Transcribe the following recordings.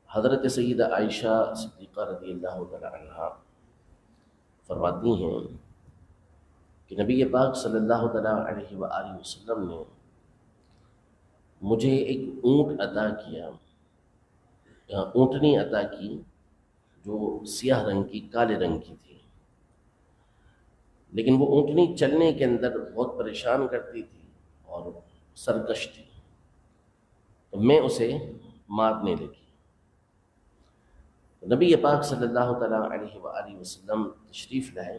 حضرت سیدہ عائشہ صدیقہ رضی اللہ تعالی عنہا فرماتی ہیں کہ نبی پاک صلی اللہ تعالی علیہ وآلہ وسلم نے مجھے ایک اونٹ عطا کیا، اونٹنی عطا کی جو سیاہ رنگ کی، کالے رنگ کی تھی، لیکن وہ اونٹنی چلنے کے اندر بہت پریشان کرتی تھی اور سرکش تھی، تو میں اسے مارنے لگی۔ نبی پاک صلی اللہ تعالیٰ علیہ وآلہ وسلم تشریف لائے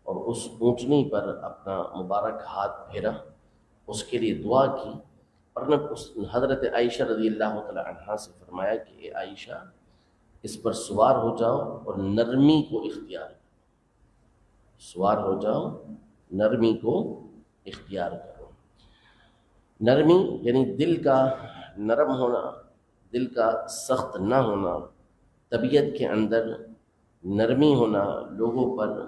اور اس اونٹنی پر اپنا مبارک ہاتھ پھیرا، اس کے لیے دعا کی، اور حضرت عائشہ رضی اللہ تعالیٰ عنہا سے فرمایا کہ اے عائشہ، اس پر سوار ہو جاؤ اور نرمی کو اختیار کرو، سوار ہو جاؤ، نرمی کو اختیار کرو۔ نرمی یعنی دل کا نرم ہونا، دل کا سخت نہ ہونا، طبیعت کے اندر نرمی ہونا، لوگوں پر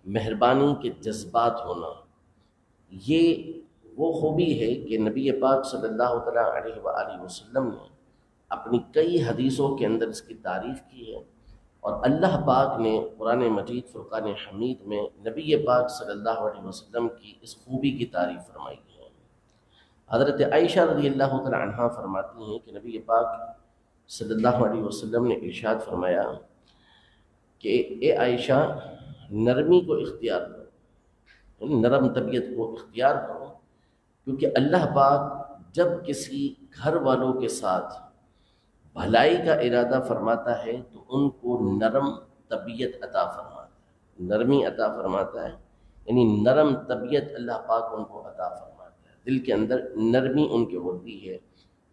مہربانی کے جذبات ہونا، یہ وہ خوبی ہے کہ نبی پاک صلی اللہ تعالیٰ علیہ وآلہ وسلم نے اپنی کئی حدیثوں کے اندر اس کی تعریف کی ہے، اور اللہ پاک نے قرآن مجید فرقان حمید میں نبی پاک صلی اللہ علیہ وسلم کی اس خوبی کی تعریف فرمائی ہے۔ حضرت عائشہ رضی اللہ تعالیٰ عنہا فرماتی ہیں کہ نبی پاک صلی اللہ علیہ وسلم نے ارشاد فرمایا کہ اے عائشہ، نرمی کو اختیار کرو، نرم طبیعت کو اختیار کرو، کیونکہ اللہ پاک جب کسی گھر والوں کے ساتھ بھلائی کا ارادہ فرماتا ہے تو ان کو نرم طبیعت عطا فرماتا ہے، نرمی عطا فرماتا ہے، یعنی نرم طبیعت اللہ پاک ان کو عطا فرماتا ہے، دل کے اندر نرمی ان کے ہوتی ہے،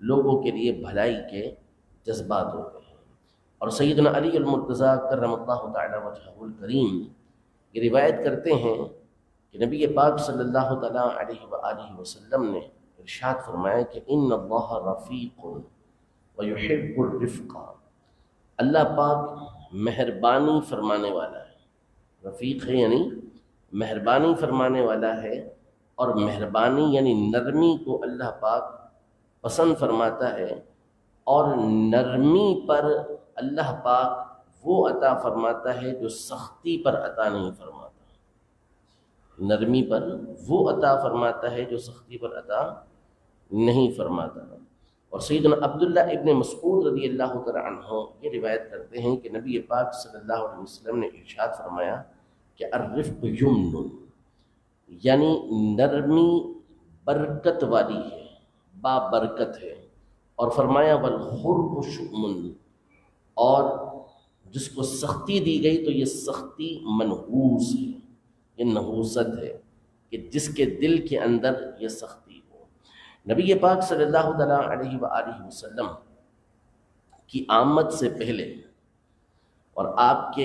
لوگوں کے لیے بھلائی کے جذبات ہوتے ہیں۔ اور سیدنا علی المرتضیٰ کرم اللہ تعالی وجہہ الکریم یہ روایت کرتے ہیں کہ نبی پاک صلی اللہ تعالیٰ علیہ وآلہ وسلم نے ارشاد فرمایا کہ ان اللہ رفیق ویحب الرفق، اللہ پاک مہربانی فرمانے والا ہے، رفیق ہے یعنی مہربانی فرمانے والا ہے، اور مہربانی یعنی نرمی کو اللہ پاک پسند فرماتا ہے، اور نرمی پر اللہ پاک وہ عطا فرماتا ہے جو سختی پر عطا نہیں فرماتا، نرمی پر وہ عطا فرماتا ہے جو سختی پر عطا نہیں فرماتا۔ اور سیدنا عبداللہ ابن مسعود رضی اللہ تعالیٰ عنہ یہ روایت کرتے ہیں کہ نبی پاک صلی اللہ علیہ وسلم نے ارشاد فرمایا کہ الرفق یمن، یعنی نرمی برکت والی ہے، بابرکت ہے، اور فرمایا والخرق شؤم، اور جس کو سختی دی گئی تو یہ سختی منحوس ہے، یہ نحوست ہے کہ جس کے دل کے اندر یہ سختی ہو۔ نبی پاک صلی اللہ تعالیٰ علیہ وآلہ وسلم کی آمد سے پہلے اور آپ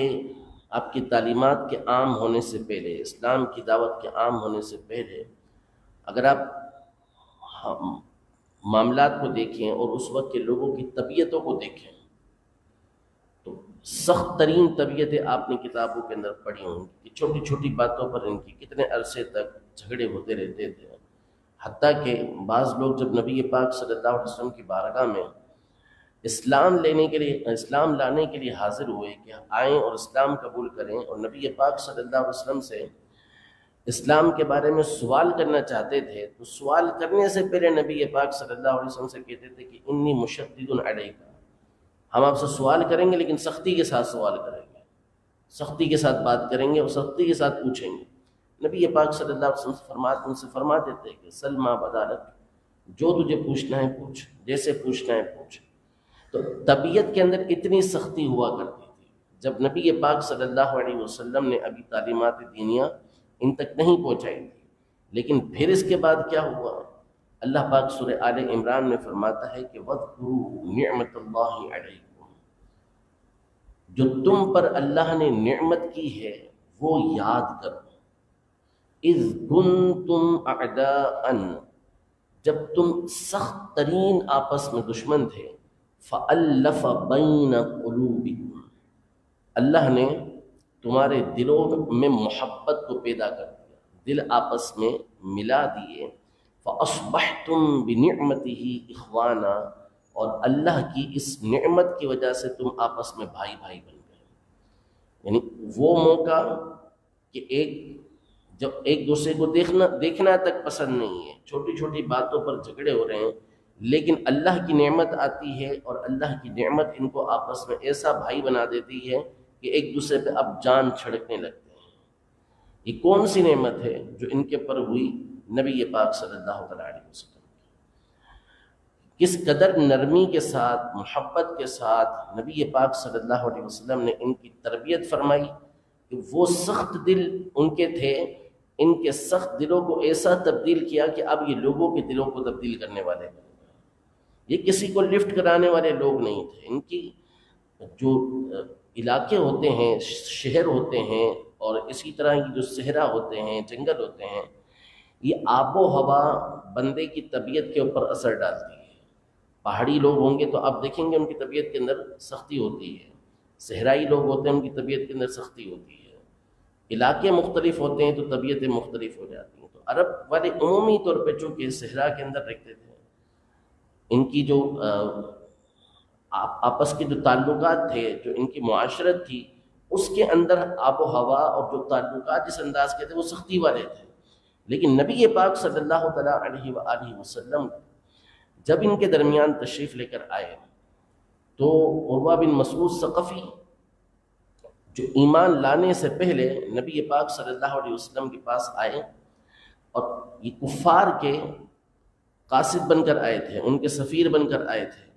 کی تعلیمات کے عام ہونے سے پہلے، اسلام کی دعوت کے عام ہونے سے پہلے، اگر آپ معاملات کو دیکھیں اور اس وقت کے لوگوں کی طبیعتوں کو دیکھیں تو سخت ترین طبیعتیں آپ نے کتابوں کے اندر پڑھی ہوں کہ چھوٹی چھوٹی باتوں پر ان کی کتنے عرصے تک جھگڑے ہوتے رہتے تھے، حتیٰ کہ بعض لوگ جب نبی پاک صلی اللہ علیہ وسلم کی بارگاہ میں اسلام لانے کے لیے حاضر ہوئے کہ آئیں اور اسلام قبول کریں، اور نبی پاک صلی اللہ علیہ وسلم سے اسلام کے بارے میں سوال کرنا چاہتے تھے، تو سوال کرنے سے پہلے نبی پاک صلی اللہ علیہ وسلم سے کہتے تھے کہ انی مشدد علیک، ہم آپ سے سوال کریں گے لیکن سختی کے ساتھ سوال کریں گے، سختی کے ساتھ بات کریں گے اور سختی کے ساتھ پوچھیں گے۔ نبی پاک صلی اللہ علیہ وسلم ان سے فرماتے تھے کہ سل ما بدا لک، جو تجھے پوچھنا ہے پوچھ، جیسے پوچھنا ہے پوچھ۔ تو طبیعت کے اندر اتنی سختی ہوا کرتی تھی، جب نبی پاک صلی اللہ علیہ وسلم نے ابھی تعلیمات دینیہ ان تک نہیں پہنچائی تھی، لیکن پھر اس کے بعد کیا ہوا؟ اللہ پاک سورہ آل عمران میں فرماتا ہے کہ وَاذْكُرُوا نِعْمَةَ اللَّهِ عَلَيْكُمْ، جو تم پر اللہ نے نعمت کی ہے وہ یاد کرو، اذ کنتم اعداء، جب تم سخت ترین آپس میں دشمن تھے، فألف بین قلوبکم، اللہ نے تمہارے دلوں میں محبت کو پیدا کر دیا، دل آپس میں ملا دیے، فاصبحتم بنعمتہ اخوانا، اور اللہ کی اس نعمت کی وجہ سے تم آپس میں بھائی بھائی بن گئے. یعنی وہ موقع کہ جب ایک دوسرے کو دیکھنا تک پسند نہیں ہے، چھوٹی چھوٹی باتوں پر جھگڑے ہو رہے ہیں، لیکن اللہ کی نعمت آتی ہے اور اللہ کی نعمت ان کو آپس میں ایسا بھائی بنا دیتی ہے کہ ایک دوسرے پہ اب جان چھڑکنے لگتے ہیں. یہ کون سی نعمت ہے جو ان کے پر ہوئی؟ نبی پاک صلی اللہ علیہ وسلم کس قدر نرمی کے ساتھ، محبت کے ساتھ نبی پاک صلی اللہ علیہ وسلم نے ان کی تربیت فرمائی کہ وہ سخت دل ان کے تھے، ان کے سخت دلوں کو ایسا تبدیل کیا کہ اب یہ لوگوں کے دلوں کو تبدیل کرنے والے بن گئے. یہ کسی کو لفٹ کرانے والے لوگ نہیں تھے. ان کی جو علاقے ہوتے ہیں، شہر ہوتے ہیں، اور اسی طرح کی جو صحرا ہوتے ہیں، جنگل ہوتے ہیں، یہ آب و ہوا بندے کی طبیعت کے اوپر اثر ڈالتی ہے. پہاڑی لوگ ہوں گے تو آپ دیکھیں گے ان کی طبیعت کے اندر سختی ہوتی ہے، صحرائی لوگ ہوتے ہیں ان کی طبیعت کے اندر سختی ہوتی ہے، علاقے مختلف ہوتے ہیں تو طبیعتیں مختلف ہو جاتی ہیں. تو عرب والے عمومی طور پہ چونکہ صحرا کے اندر رہتے تھے، ان کی جو آپس کے جو تعلقات تھے، جو ان کی معاشرت تھی، اس کے اندر آب و ہوا اور جو تعلقات جس انداز کے تھے وہ سختی والے تھے. لیکن نبی پاک صلی اللہ تعالیٰ علیہ وآلہ وسلم جب ان کے درمیان تشریف لے کر آئے تو عروہ بن مسعود ثقفی جو ایمان لانے سے پہلے نبی پاک صلی اللہ علیہ وسلم کے پاس آئے، اور یہ کفار کے قاصد بن کر آئے تھے، ان کے سفیر بن کر آئے تھے.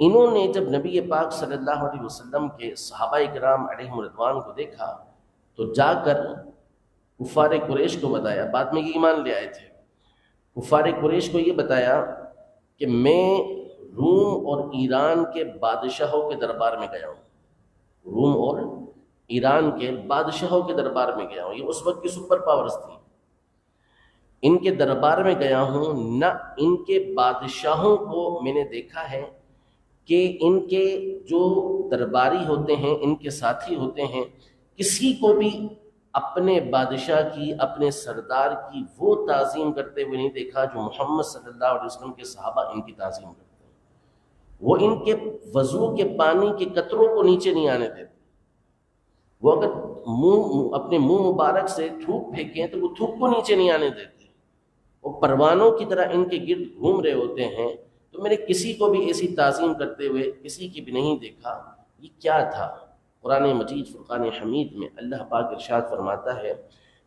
انہوں نے جب نبی پاک صلی اللہ علیہ وسلم کے صحابہ کرام علیہم رضوان کو دیکھا تو جا کر کفار قریش کو بتایا. بعد میں یہ ایمان لے آئے تھے. کفار قریش کو یہ بتایا کہ میں روم اور ایران کے بادشاہوں کے دربار میں گیا ہوں، روم اور ایران کے بادشاہوں کے دربار میں گیا ہوں. یہ اس وقت کی سپر پاورز تھی. ان کے دربار میں گیا ہوں، نہ ان کے بادشاہوں کو میں نے دیکھا ہے کہ ان کے جو درباری ہوتے ہیں، ان کے ساتھی ہوتے ہیں، کسی کو بھی اپنے بادشاہ کی، اپنے سردار کی وہ تعظیم کرتے ہوئے نہیں دیکھا جو محمد صلی اللہ علیہ وسلم کے صحابہ ان کی تعظیم کرتے ہیں. وہ ان کے وضو کے پانی کے قطروں کو نیچے نہیں آنے دیتے. وہ اگر اپنے منہ مبارک سے تھوک پھینکیں تو وہ تھوک کو نیچے نہیں آنے دیتے. وہ پروانوں کی طرح ان کے گرد گھوم رہے ہوتے ہیں. تو میں نے کسی کو بھی ایسی تعظیم کرتے ہوئے کسی کی بھی نہیں دیکھا. یہ کیا تھا؟ قرآن مجید فرقان حمید میں اللہ پاک ارشاد فرماتا ہے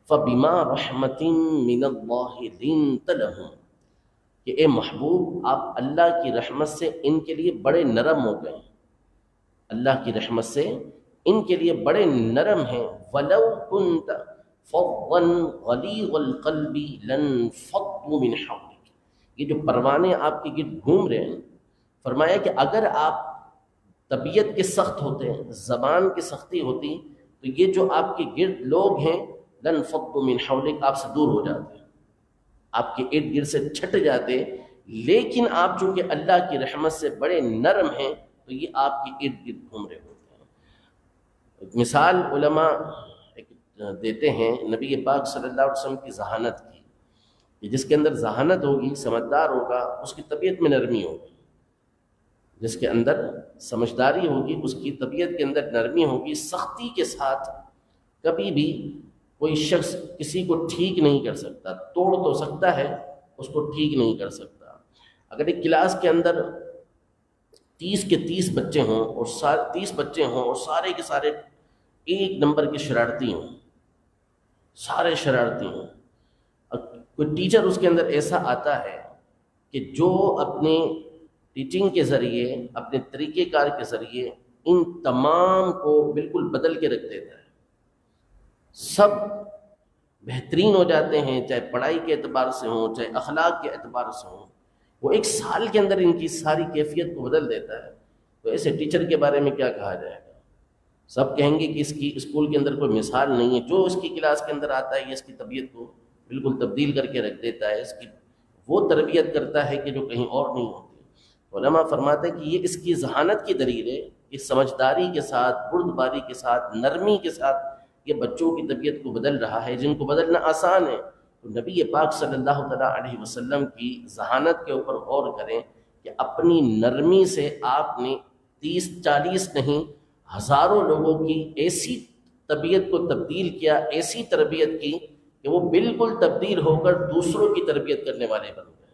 فَبِمَا رَحْمَةٍ مِّنَ اللَّهِ لِنْتَ لَهُمْ، کہ اے محبوب آپ اللہ کی رحمت سے ان کے لیے بڑے نرم ہو گئے. اللہ کی رحمت سے ان کے لیے بڑے نرم ہیں. وَلَوْ كُنْتَ فَظًّا غَلِيظَ الْقَلْبِ لَانفَضُّوا مِنْ حَوْلِكَ. یہ جو پروانے آپ کے گرد گھوم رہے ہیں، فرمایا کہ اگر آپ طبیعت کے سخت ہوتے ہیں، زبان کی سختی ہوتی، تو یہ جو آپ کے گرد لوگ ہیں لَانفَضُّوا مِنْ حَوْلِكَ آپ سے دور ہو جاتے، آپ کے ارد گرد سے چھٹ جاتے. لیکن آپ چونکہ اللہ کی رحمت سے بڑے نرم ہیں تو یہ آپ کے ارد گرد گھوم رہے ہوتے ہیں. ایک مثال علماء دیتے ہیں نبی پاک صلی اللہ علیہ وسلم کی ذہانت کی، کہ جس کے اندر ذہانت ہوگی، سمجھدار ہوگا، اس کی طبیعت میں نرمی ہوگی. جس کے اندر سمجھداری ہوگی اس کی طبیعت کے اندر نرمی ہوگی. سختی کے ساتھ کبھی بھی کوئی شخص کسی کو ٹھیک نہیں کر سکتا. توڑ تو سکتا ہے، اس کو ٹھیک نہیں کر سکتا. اگر ایک کلاس کے اندر 30 کے 30 بچے ہوں اور 30 بچے ہوں اور سارے کے سارے ایک نمبر کے شرارتی ہوں، سارے شرارتی ہوں، کوئی ٹیچر اس کے اندر ایسا آتا ہے کہ جو اپنے ٹیچنگ کے ذریعے، اپنے طریقہ کار کے ذریعے ان تمام کو بالکل بدل کے رکھ دیتا ہے. سب بہترین ہو جاتے ہیں، چاہے پڑھائی کے اعتبار سے ہوں، چاہے اخلاق کے اعتبار سے ہوں. وہ ایک سال کے اندر ان کی ساری کیفیت کو بدل دیتا ہے. تو ایسے ٹیچر کے بارے میں کیا کہا جائے گا؟ سب کہیں گے کہ اس کی اسکول کے اندر کوئی مثال نہیں ہے. جو اس کی کلاس کے اندر آتا ہے یہ اس کی طبیعت کو بالکل تبدیل کر کے رکھ دیتا ہے. اس کی وہ تربیت کرتا ہے کہ جو کہیں اور نہیں ہوتی. علماء فرماتے ہیں کہ یہ اس کی ذہانت کی دلیل ہے کہ سمجھداری کے ساتھ، بردباری کے ساتھ، نرمی کے ساتھ یہ بچوں کی طبیعت کو بدل رہا ہے، جن کو بدلنا آسان ہے. تو نبی پاک صلی اللہ تعالیٰ علیہ وسلم کی ذہانت کے اوپر غور کریں کہ اپنی نرمی سے آپ نے 30-40 نہیں ہزاروں لوگوں کی ایسی طبیعت کو تبدیل کیا، ایسی تربیت کی کہ وہ بالکل تبدیل ہو کر دوسروں کی تربیت کرنے والے بن گئے۔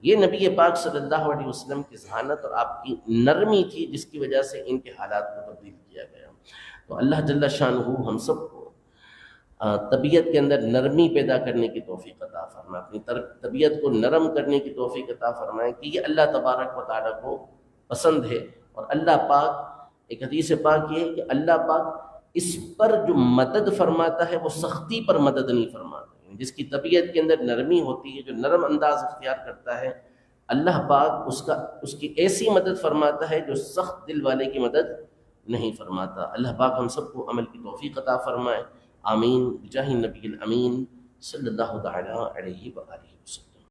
یہ نبی پاک صلی اللہ علیہ وسلم کی ذہانت اور آپ کی نرمی تھی جس کی وجہ سے ان کے حالات کو تبدیل کیا گیا۔ تو اللہ جل شانہ ہم سب کو طبیعت کے اندر نرمی پیدا کرنے کی توفیق عطا فرمائے، اپنی طبیعت کو نرم کرنے کی توفیق عطا فرمائے کہ یہ اللہ تبارک و تعالیٰ کو پسند ہے۔ اور اللہ پاک، ایک حدیث پاک یہ ہے کہ اللہ پاک اس پر جو مدد فرماتا ہے وہ سختی پر مدد نہیں فرماتا۔ جس کی طبیعت کے اندر نرمی ہوتی ہے، جو نرم انداز اختیار کرتا ہے، اللہ پاک اس کی ایسی مدد فرماتا ہے جو سخت دل والے کی مدد نہیں فرماتا۔ اللہ پاک ہم سب کو عمل کی توفیق عطا فرمائے، آمین بجاہ النبی الامین صلی اللہ تعالی علیہ وآلہ وسلم۔